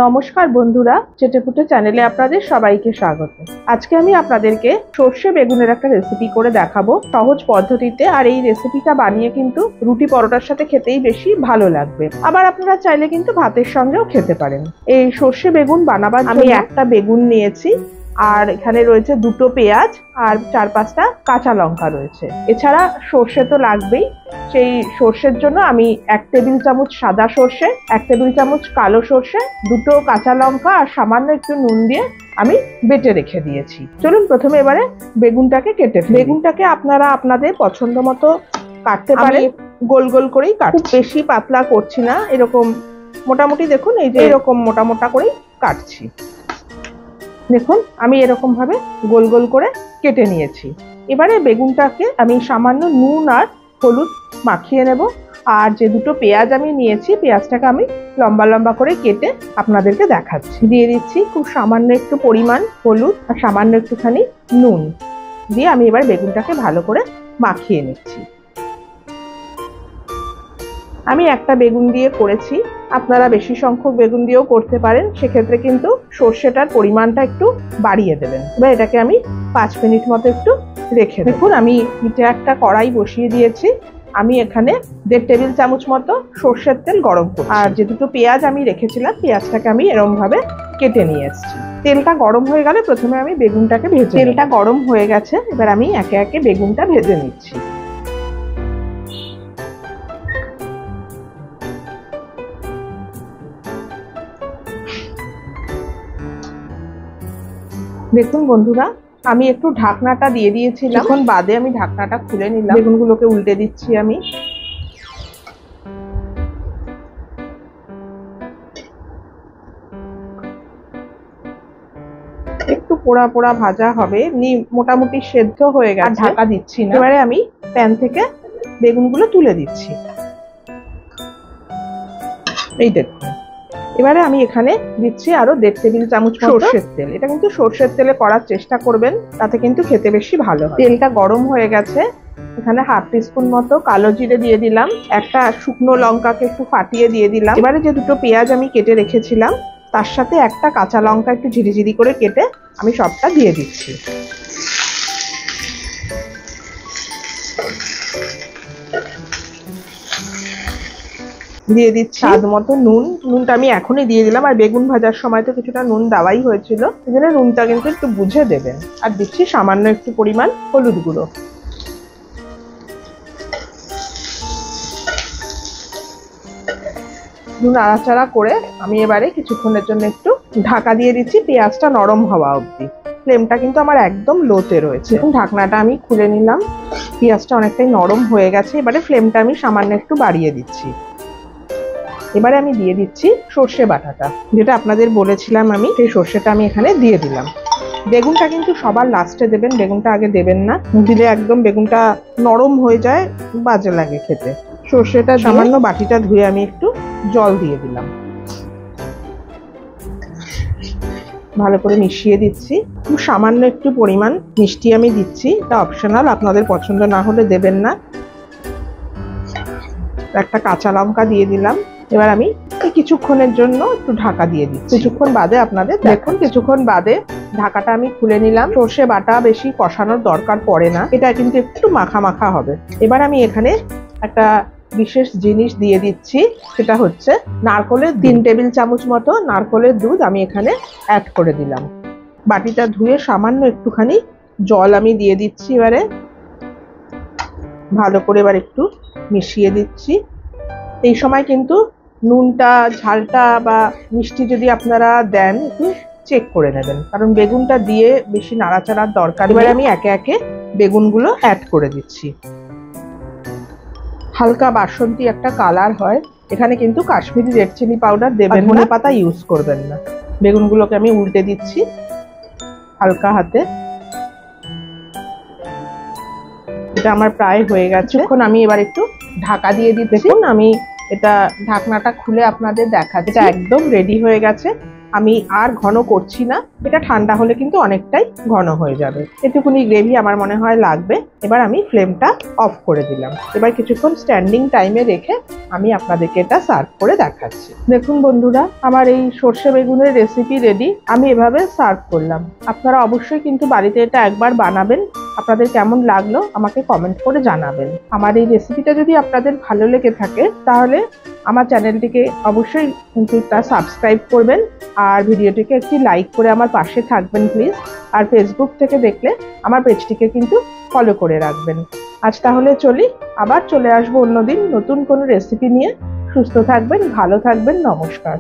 নমস্কার বন্ধুরা, চেটেপুটে চ্যানেলে আপনাদের সবাইকে স্বাগত। আজকে আমি আপনাদেরকে সর্ষে বেগুনের একটা রেসিপি করে দেখাবো সহজ পদ্ধতিতে। আর এই রেসিপিটা বানিয়ে কিন্তু রুটি পরোটার সাথে খেতেই বেশি ভালো লাগবে। আবার আপনারা চাইলে কিন্তু ভাতের সঙ্গেও খেতে পারেন। এই সর্ষে বেগুন বানাবার আমি একটা বেগুন নিয়েছি, আর এখানে রয়েছে দুটো পেঁয়াজ আর 4-5টা কাঁচা লঙ্কা রয়েছে। এছাড়া সর্ষে তো লাগবেই। সেই সর্ষের জন্য আমি 1 টেবিল চামচ সাদা সর্ষে, 1 টেবিল চামচ কালো সর্ষে, দুটো কাঁচা লঙ্কা আর সামান্য একটু নুন দিয়ে আমি বেটে রেখে দিয়েছি। চলুন প্রথমে এবারে বেগুনটাকে কেটে ফেলি। বেগুনটাকে আপনারা আপনাদের পছন্দ মতো কাটতে পারেন। গোল গোল করেই কাটছি, বেশি পাতলা করছি না, এরকম মোটামুটি দেখুন এই যে এরকম মোটা মোটা করেই কাটছি। দেখুন আমি এরকম ভাবে গোল গোল করে কেটে নিয়েছি। এবারে বেগুনটাকে আমি সামান্য নুন আর হলুদ মাখিয়ে নেব। আর যে দুটো পেঁয়াজ আমি নিয়েছি, পেঁয়াজটাকে আমি লম্বা লম্বা করে কেটে আপনাদেরকে দেখাচ্ছি। দিয়ে দিচ্ছি খুব সামান্য একটু পরিমাণ হলুদ আর সামান্য একটুখানি নুন দিয়ে আমি এবার বেগুনটাকে ভালো করে মাখিয়ে নিচ্ছি। আমি একটা বেগুন দিয়ে করেছি, আপনারা বেশি সংখ্যক বেগুন দিয়েও করতে পারেন। সেক্ষেত্রে কিন্তু সর্ষেটার পরিমাণটা একটু বাড়িয়ে দেবেন। এবার এটাকে আমি 5 মিনিট মতো একটু রেখে দেখুন। আমি নিচে একটা কড়াই বসিয়ে দিয়েছি। আমি এখানে 1.5 টেবিল চামচ মতো সর্ষের তেল গরম করছি। আর যে দুটো পেঁয়াজ আমি রেখেছিলাম, পেঁয়াজটাকে আমি এরকম ভাবে কেটে নিয়ে এসেছি। তেলটা গরম হয়ে গেলে প্রথমে আমি বেগুনটাকে ভেজে, তেলটা গরম হয়ে গেছে, এবার আমি একে একে বেগুনটা ভেজে নিচ্ছি। দেখুন বন্ধুরা, আমি একটু ঢাকনাটা দিয়ে দিয়েছিলাম, এখন বাদে আমি ঢাকনাটা খুলে নিলাম। বেগুনগুলোকে উল্টে দিচ্ছি আমি। একটু পোড়া পোড়া ভাজা হবে, মোটামুটি সেদ্ধ হয়ে গেছে। ঢাকা দিচ্ছি না। এবারে আমি প্যান থেকে বেগুনগুলো তুলে দিচ্ছি। এই দেখুন, এবারে আমি এখানে দিচ্ছি আরো 1.5 টেবিল চামচ সর্ষের তেল। এটা কিন্তু সর্ষের তেলে করার চেষ্টা করবেন, তাতে কিন্তু খেতে বেশি ভালো হয়। তেলটা গরম হয়ে গেছে, এখানে 1/2 টিস্পুন মতো কালো জিরে দিয়ে দিলাম, একটা শুকনো লঙ্কাকে একটু ফাটিয়ে দিয়ে দিলাম। এবারে যে দুটো পেঁয়াজ আমি কেটে রেখেছিলাম, তার সাথে একটা কাঁচা লঙ্কা একটু ঝিরিঝিরি করে কেটে আমি সবটা দিয়ে দিচ্ছি। দিয়ে দিচ্ছি স্বাদ মতো নুন। নুনটা আমি এখনই দিয়ে দিলাম, আর বেগুন ভাজার সময় তো কিছুটা নুন দেওয়াই হয়েছিল, এই জন্য নুনটা কিন্তু একটু বুঝে দেবেন। আর দিচ্ছি সামান্য একটু পরিমাণ হলুদ গুঁড়ো। নাড়াচাড়া করে আমি এবারে কিছুক্ষণের জন্য একটু ঢাকা দিয়ে দিচ্ছি, পেঁয়াজটা নরম হওয়া অবধি। ফ্লেমটা কিন্তু আমার একদম লোতে রয়েছে। ঢাকনাটা আমি খুলে নিলাম, পেঁয়াজটা অনেকটাই নরম হয়ে গেছে। এবারে ফ্লেমটা আমি সামান্য একটু বাড়িয়ে দিচ্ছি। এবারে আমি দিয়ে দিচ্ছি সর্ষে বাটাটা, যেটা আপনাদের বলেছিলাম আমি, সেই সর্ষেটা আমি এখানে দিয়ে দিলাম। বেগুনটা কিন্তু সবার লাস্টে দেবেন, বেগুনটা আগে দেবেন না, দিলে একদম বেগুনটা নরম হয়ে যায়, বাজে লাগে খেতে। সর্ষেটা সামান্য বাটিটা ধুয়ে আমি একটু জল দিয়ে দিলাম, ভালো করে মিশিয়ে দিচ্ছি। খুব সামান্য একটু পরিমাণ মিষ্টি আমি দিচ্ছি, এটা অপশনাল, আপনাদের পছন্দ না হলে দেবেন না। একটা কাঁচা লঙ্কা দিয়ে দিলাম। এবার আমি কিছুক্ষণের জন্য একটু ঢাকা দিয়ে দিচ্ছি। কিছুক্ষণ বাদে আপনাদের দেখুন, কিছুক্ষণ বাদে ঢাকাটা আমি খুলে নিলাম। সর্ষে বাটা বেশি কষানোর দরকার পড়ে না, এটা কিন্তু একটু মাখা মাখা হবে। এবার আমি এখানে একটা বিশেষ জিনিস দিয়ে দিচ্ছি, সেটা হচ্ছে নারকেলের 3 টেবিল চামচ মতো নারকেলের দুধ আমি এখানে অ্যাড করে দিলাম। বাটিটা ধুয়ে সামান্য একটুখানি জল আমি দিয়ে দিচ্ছি। এবারে ভালো করে এবার একটু মিশিয়ে দিচ্ছি। এই সময় কিন্তু নুনটা, ঝালটা বা মিষ্টি যদি আপনারা দেন একটু চেক করে নেবেন, কারণ বেগুনটা দিয়ে বেশি নাড়াচাড়ার দরকার। এবারে আমি একে একে বেগুনগুলো অ্যাড করে দিচ্ছি। হালকা বাসন্তী একটা কালার হয়, এখানে কিন্তু কাশ্মীরি রেড চিলি পাউডার দেবেন, ধনে পাতা ইউজ করবেন না। বেগুনগুলোকে আমি উল্টে দিচ্ছি হালকা হাতে। এটা আমার প্রায় হয়ে গেছে। এখন আমি এবার একটু ঢাকা দিয়ে দিচ্ছি। দেখুন আমি এটা ঢাকনাটা খুলে আপনাদের দেখাচ্ছি, এটা একদম রেডি হয়ে গেছে। আমি আর ঘন করছি না, এটা ঠান্ডা হলে কিন্তু অনেকটাই ঘন হয়ে যাবে। এটুকুনি গ্রেভি আমার মনে হয় লাগবে। এবার আমি ফ্লেমটা অফ করে দিলাম। এবার কিছুক্ষণ স্ট্যান্ডিং টাইমে রেখে আমি আপনাদেরকে এটা সার্ভ করে দেখাচ্ছি। দেখুন বন্ধুরা, আমার এই সর্ষে বেগুনের রেসিপি রেডি। আমি এভাবে সার্ভ করলাম। আপনারা অবশ্যই কিন্তু বাড়িতে এটা একবার বানাবেন। আপনাদের কেমন লাগলো আমাকে কমেন্ট করে জানাবেন। আমার এই রেসিপিটা যদি আপনাদের ভালো লেগে থাকে তাহলে আমার চ্যানেলটিকে অবশ্যই কিন্তু সাবস্ক্রাইব করবেন আর ভিডিওটিকে একটি লাইক করে আমার পাশে থাকবেন প্লিজ। আর ফেসবুক থেকে দেখলে আমার পেজটিকে কিন্তু ফলো করে রাখবেন। আজ তাহলে চলি, আবার চলে আসবো অন্যদিন নতুন কোনো রেসিপি নিয়ে। সুস্থ থাকবেন, ভালো থাকবেন, নমস্কার।